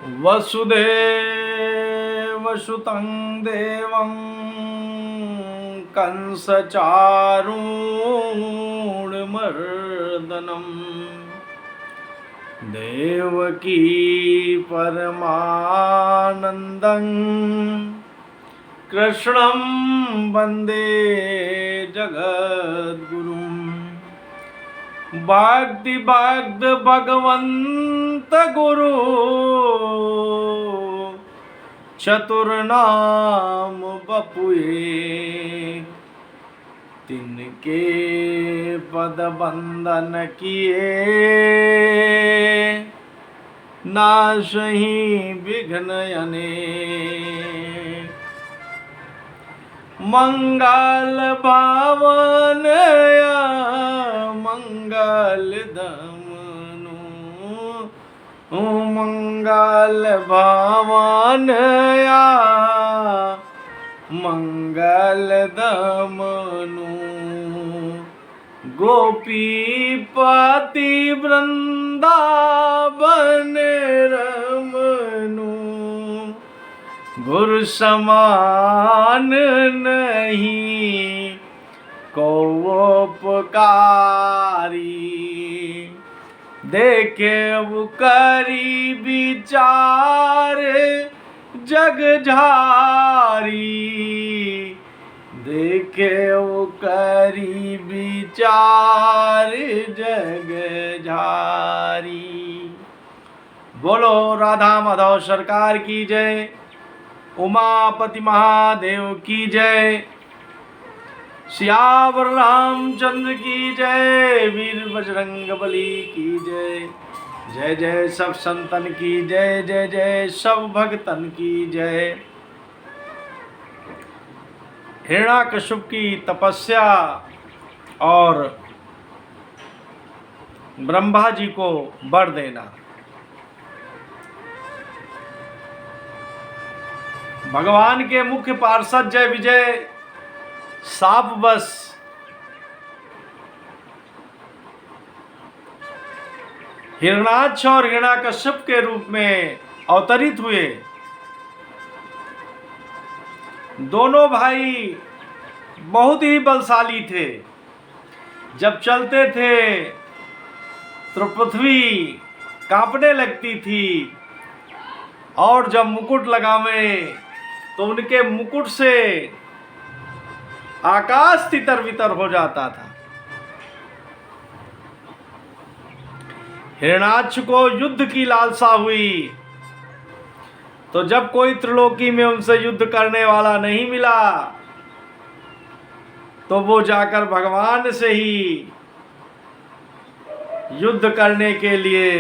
वसुदेवसुतं देवं कंसचारूणमर्दनं देवकी परमानन्दं कृष्णं वन्दे जगद्गुरुं। वाग्दिवाग्ध भगवन्त गुरु चतुर्नाम बपुए, तिनके पद बंदन किए नाशहि विघ्न अनेक। मंगल भावन मंगल दमनु मंगल भावन मंगल दमनु। गोपीपति वृंदावन रमनु, गुरु समान नहीं को उपकारी। देखे वो करी विचार जग झारी, देखे वो करी विचार जग झारी। बोलो राधा माधव सरकार की जय, उमापति महादेव की जय, सियावर रामचंद्र की जय, वीर बजरंग बली की जय। जय जय सब संतन की जय, जय जय सब भक्तन की जय। हिरण्याकश्यप की तपस्या और ब्रह्मा जी को वर देना। भगवान के मुख्य पार्षद जय विजय साप बस हिरण्याक्ष और हिरण्याकश्यप के रूप में अवतरित हुए। दोनों भाई बहुत ही बलशाली थे। जब चलते थे तो पृथ्वी कांपने लगती थी, और जब मुकुट लगावे तो उनके मुकुट से आकाश तितर बितर हो जाता था। हिरण्याक्ष को युद्ध की लालसा हुई, तो जब कोई त्रिलोकी में उनसे युद्ध करने वाला नहीं मिला तो वो जाकर भगवान से ही युद्ध करने के लिए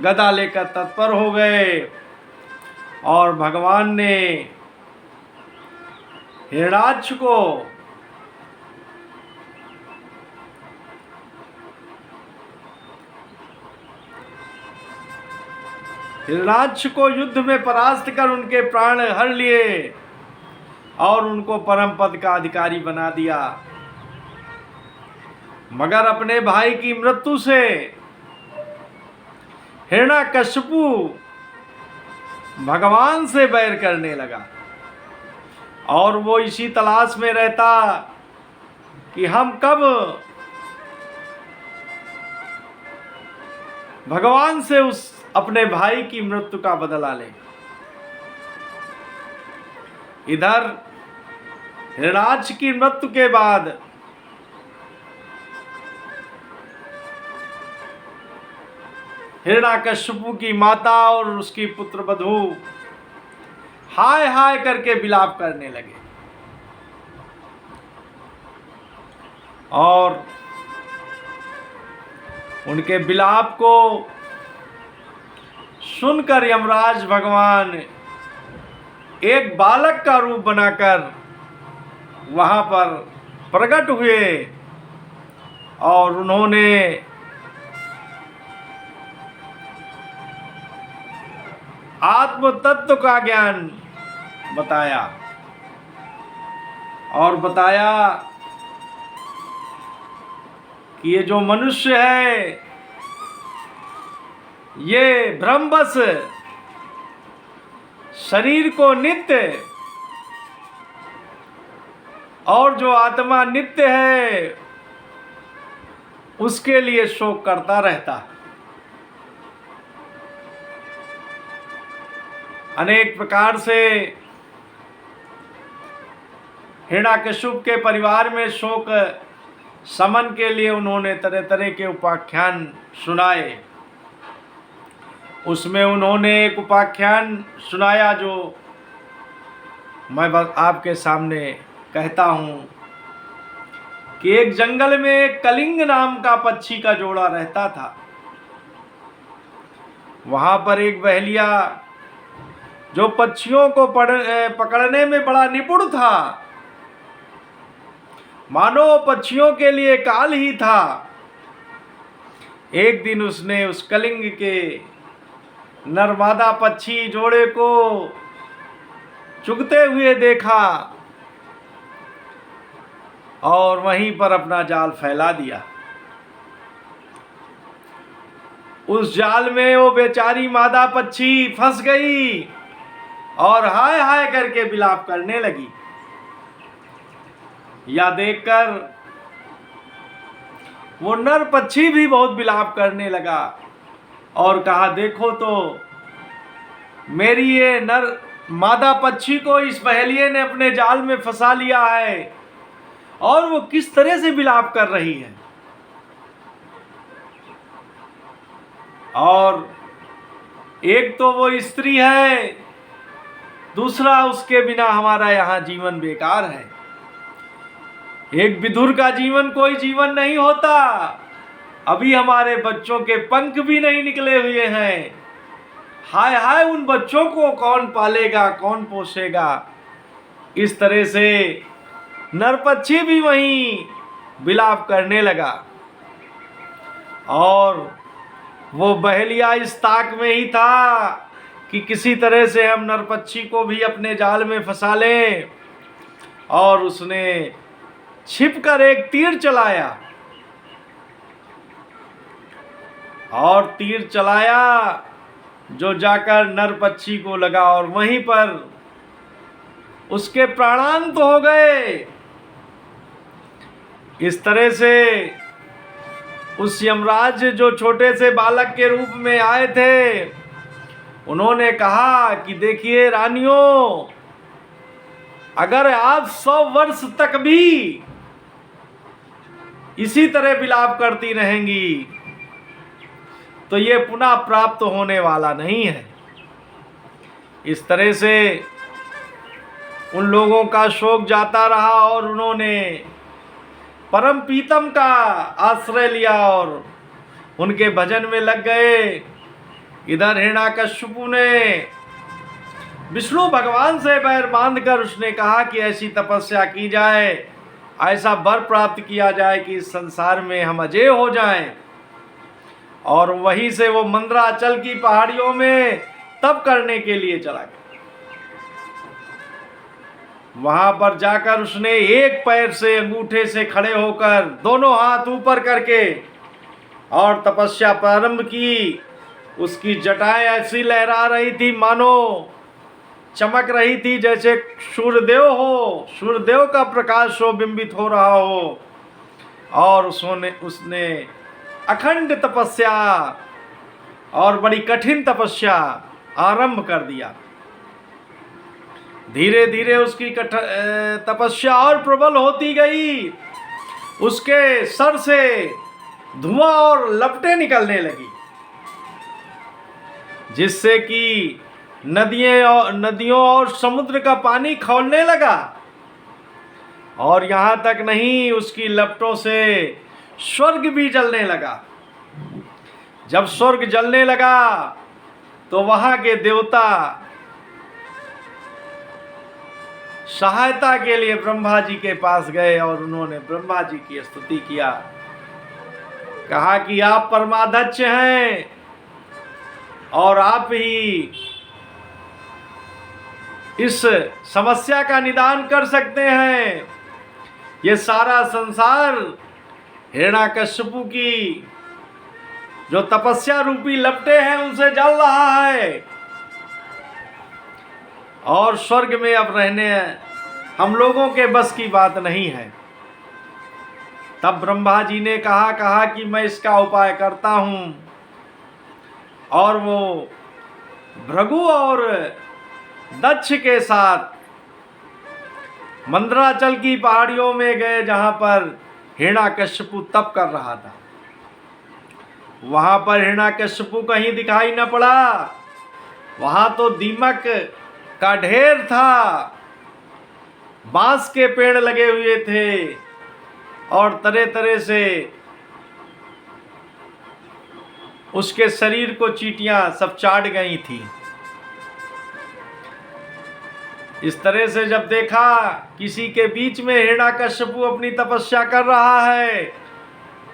गदा लेकर तत्पर हो गए। और भगवान ने हिरण्याक्ष को युद्ध में परास्त कर उनके प्राण हर लिए और उनको परम पद का अधिकारी बना दिया। मगर अपने भाई की मृत्यु से हिरण्याकश्यपु भगवान से बैर करने लगा, और वो इसी तलाश में रहता कि हम कब भगवान से उस अपने भाई की मृत्यु का बदला ले। इधर हिरण्याक्ष की मृत्यु के बाद हिरण्याकश्यपु की माता और उसकी पुत्र वधू हाय हाय करके विलाप करने लगे, और उनके विलाप को सुनकर यमराज भगवान एक बालक का रूप बनाकर वहां पर प्रकट हुए, और उन्होंने आत्म तत्व का ज्ञान बताया, और बताया कि ये जो मनुष्य है ये भ्रमवश शरीर को नित्य और जो आत्मा नित्य है उसके लिए शोक करता रहता है। अनेक प्रकार से हिरण्यकश्यप के परिवार में शोक शमन के लिए उन्होंने तरह तरह के उपाख्यान सुनाए। उसमें उन्होंने एक उपाख्यान सुनाया जो मैं बस आपके सामने कहता हूँ कि एक जंगल में एक कलिंग नाम का पक्षी का जोड़ा रहता था। वहाँ पर एक बहेलिया जो पक्षियों को पकड़ने में बड़ा निपुण था, मानो पक्षियों के लिए काल ही था। एक दिन उसने उस कलिंग के नरमादा पक्षी जोड़े को चुगते हुए देखा और वहीं पर अपना जाल फैला दिया। उस जाल में वो बेचारी मादा पक्षी फंस गई और हाय हाय करके विलाप करने लगी। या देखकर वो नर पक्षी भी बहुत विलाप करने लगा और कहा, देखो तो मेरी ये नर मादा पक्षी को इस बहेलिये ने अपने जाल में फंसा लिया है और वो किस तरह से विलाप कर रही है। और एक तो वो स्त्री है, दूसरा उसके बिना हमारा यहाँ जीवन बेकार है। एक विधुर का जीवन कोई जीवन नहीं होता। अभी हमारे बच्चों के पंख भी नहीं निकले हुए हैं। हाय हाय उन बच्चों को कौन पालेगा, कौन पोसेगा। इस तरह से नरपक्षी भी वहीं विलाप करने लगा और वो बहेलिया इस ताक में ही था कि किसी तरह से हम नरपक्षी को भी अपने जाल में फंसा लें। और उसने छिपकर एक तीर चलाया और तीर चलाया जो जाकर नरपक्षी को लगा और वहीं पर उसके प्राणांत हो गए। इस तरह से उस यमराज जो छोटे से बालक के रूप में आए थे, उन्होंने कहा कि देखिए रानियों, अगर आप 100 वर्ष तक भी इसी तरह विलाप करती रहेंगी तो ये पुनः प्राप्त होने वाला नहीं है। इस तरह से उन लोगों का शोक जाता रहा और उन्होंने परम पीतम का आश्रय लिया और उनके भजन में लग गए। इधर हिरण्यकश्यप ने विष्णु भगवान से बैर बांधकर उसने कहा कि ऐसी तपस्या की जाए, ऐसा वर प्राप्त किया जाए कि इस संसार में हम अजय हो जाएं। और वहीं से वो मंदराचल की पहाड़ियों में तप करने के लिए चला गया। वहां पर जाकर उसने एक पैर से अंगूठे से खड़े होकर दोनों हाथ ऊपर करके और तपस्या प्रारंभ की। उसकी जटाएं ऐसी लहरा रही थी मानो चमक रही थी जैसे सूर्यदेव हो, सूर्यदेव का प्रकाश हो, बिंबित हो रहा हो। और उसने अखंड तपस्या और बड़ी कठिन तपस्या आरंभ कर दिया। धीरे धीरे उसकी तपस्या और प्रबल होती गई। उसके सर से धुआं और लपटें निकलने लगी, जिससे कि नदियों और समुद्र का पानी खौलने लगा। और यहाँ तक नहीं, उसकी लपटों से स्वर्ग भी जलने लगा। जब स्वर्ग जलने लगा तो वहाँ के देवता सहायता के लिए ब्रह्मा जी के पास गए और उन्होंने ब्रह्मा जी की स्तुति किया। कहा कि आप परमाध्यक्ष हैं और आप ही इस समस्या का निदान कर सकते हैं। ये सारा संसार हिरण्यकश्यप की जो तपस्या रूपी लपटे हैं उनसे जल रहा है। और स्वर्ग में अब रहने हम लोगों के बस की बात नहीं है। तब ब्रह्मा जी ने कहा कि मैं इसका उपाय करता हूँ। और वो भृगु और दक्ष के साथ मंदराचल की पहाड़ियों में गए, जहाँ पर हिरण्याकश्यपु तप कर रहा था। वहाँ पर हिरण्याकश्यपु कहीं दिखाई न पड़ा। वहाँ तो दीमक का ढेर था, बांस के पेड़ लगे हुए थे और तरह तरह से उसके शरीर को चींटियां सब चाट गई थी। इस तरह से जब देखा किसी के बीच में हिरण्याकश्यपु अपनी तपस्या कर रहा है,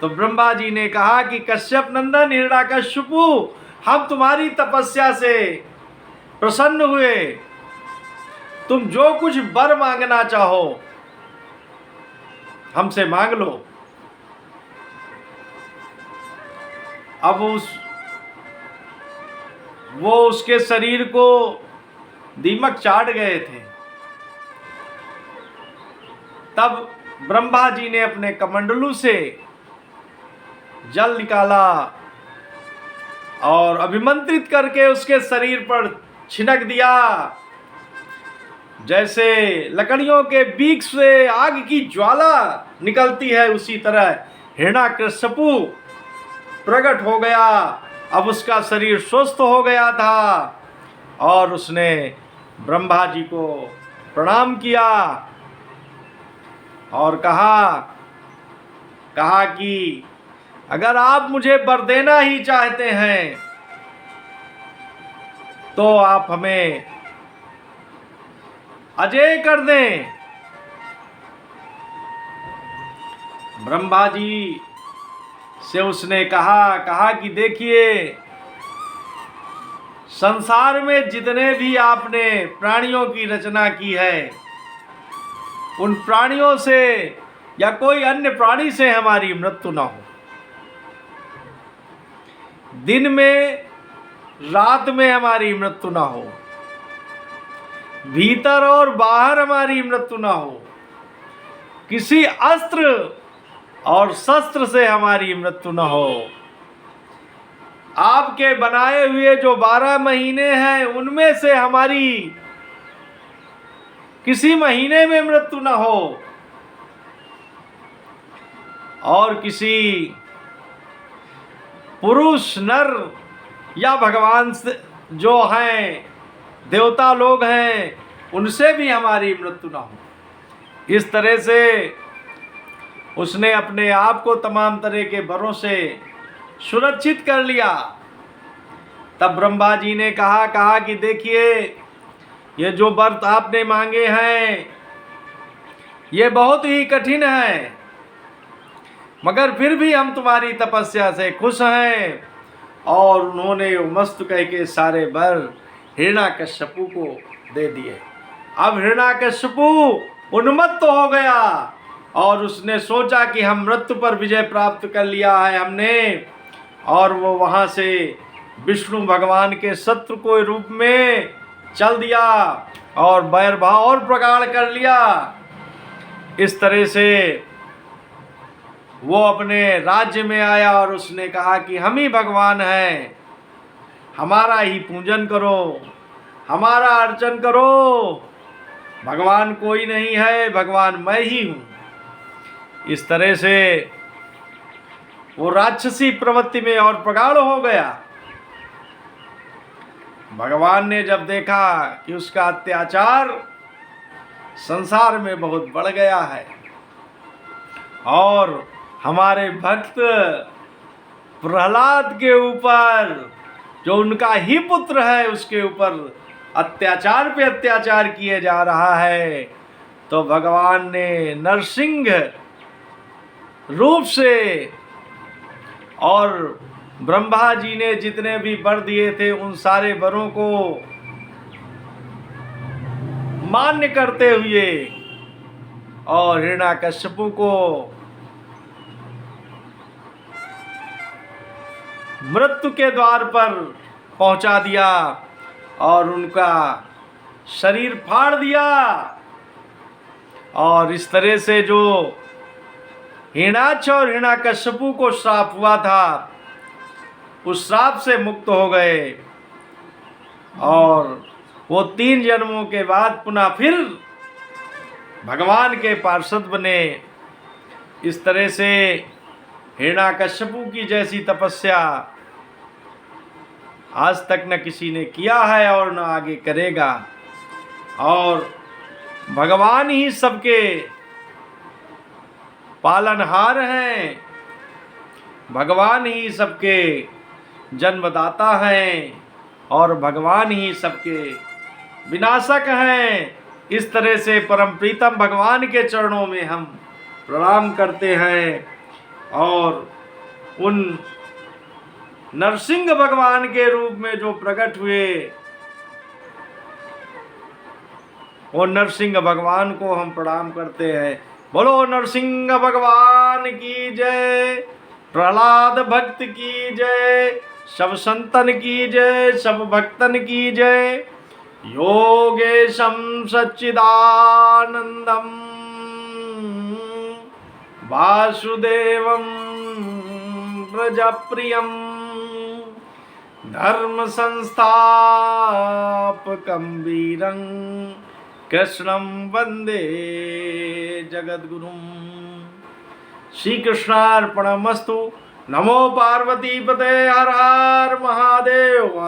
तो ब्रह्मा जी ने कहा कि कश्यप नंदन हिरण्याकश्यपु, हम तुम्हारी तपस्या से प्रसन्न हुए। तुम जो कुछ वर मांगना चाहो हमसे मांग लो। अब वो उसके शरीर को दीमक चाट गए थे। तब ब्रह्मा जी ने अपने कमंडलू से जल निकाला और अभिमंत्रित करके उसके शरीर पर छिड़क दिया। जैसे लकड़ियों के बीच से आग की ज्वाला निकलती है, उसी तरह हिरण्याकश्यपु प्रकट हो गया। अब उसका शरीर स्वस्थ हो गया था और उसने ब्रह्मा जी को प्रणाम किया और कहा कि अगर आप मुझे वर देना ही चाहते हैं तो आप हमें अजेय कर दें। ब्रह्मा जी से उसने कहा कि देखिए, संसार में जितने भी आपने प्राणियों की रचना की है, उन प्राणियों से या कोई अन्य प्राणी से हमारी मृत्यु न हो। दिन में रात में हमारी मृत्यु न हो, भीतर और बाहर हमारी मृत्यु न हो, किसी अस्त्र और शस्त्र से हमारी मृत्यु न हो। आपके बनाए हुए जो 12 महीने हैं, उनमें से हमारी किसी महीने में मृत्यु न हो और किसी पुरुष नर या भगवान से जो हैं देवता लोग हैं, उनसे भी हमारी मृत्यु न हो। इस तरह से उसने अपने आप को तमाम तरह के वरों से सुरक्षित कर लिया। तब ब्रह्मा जी ने कहा कि देखिए, ये जो वर आपने मांगे हैं ये बहुत ही कठिन है, मगर फिर भी हम तुम्हारी तपस्या से खुश हैं। और उन्होंने मस्त कह के सारे वर हिरण्याकश्यपु को दे दिए। अब हिरण्याकश्यपु उन्मत्त हो गया और उसने सोचा कि हम मृत्यु पर विजय प्राप्त कर लिया है हमने, और वो वहाँ से विष्णु भगवान के शत्रु को रूप में चल दिया और बैर भाव और प्रगाढ़ कर लिया। इस तरह से वो अपने राज्य में आया और उसने कहा कि हम ही भगवान हैं, हमारा ही पूजन करो, हमारा अर्चन करो। भगवान कोई नहीं है, भगवान मैं ही हूँ। इस तरह से वो राक्षसी प्रवृत्ति में और प्रगाढ़ हो गया। भगवान ने जब देखा कि उसका अत्याचार संसार में बहुत बढ़ गया है और हमारे भक्त प्रहलाद के ऊपर, जो उनका ही पुत्र है, उसके ऊपर अत्याचार पे अत्याचार किए जा रहा है, तो भगवान ने नरसिंह रूप से और ब्रह्मा जी ने जितने भी वर दिए थे उन सारे वरों को मान्य करते हुए और हिरण्याकश्यपु को मृत्यु के द्वार पर पहुंचा दिया और उनका शरीर फाड़ दिया और इस तरह से जो हिरण्याक्ष और हिरण्यकश्यपु को श्राप हुआ था उस श्राप से मुक्त हो गए और वो 3 जन्मों के बाद पुनः फिर भगवान के पार्षद बने। इस तरह से हिरण्याकश्यपु की जैसी तपस्या आज तक न किसी ने किया है और न आगे करेगा। और भगवान ही सबके पालनहार हैं, भगवान ही सबके जन्मदाता हैं और भगवान ही सबके विनाशक हैं। इस तरह से परम प्रीतम भगवान के चरणों में हम प्रणाम करते हैं और उन नरसिंह भगवान के रूप में जो प्रकट हुए वो नरसिंह भगवान को हम प्रणाम करते हैं। बोलो नरसिंह भगवान की जय, प्रहलाद भक्त की जय, सब संतन की जय, सब भक्तन की जय। योगेशं सच्चिदानंदं वासुदेवं प्रजप्रियं धर्म संस्थापकं वीरं कृष्णं वंदे जगद्गुरुं। श्री कृष्णार्पणमस्तु। नमो पार्वती पते। हर हर महादेव।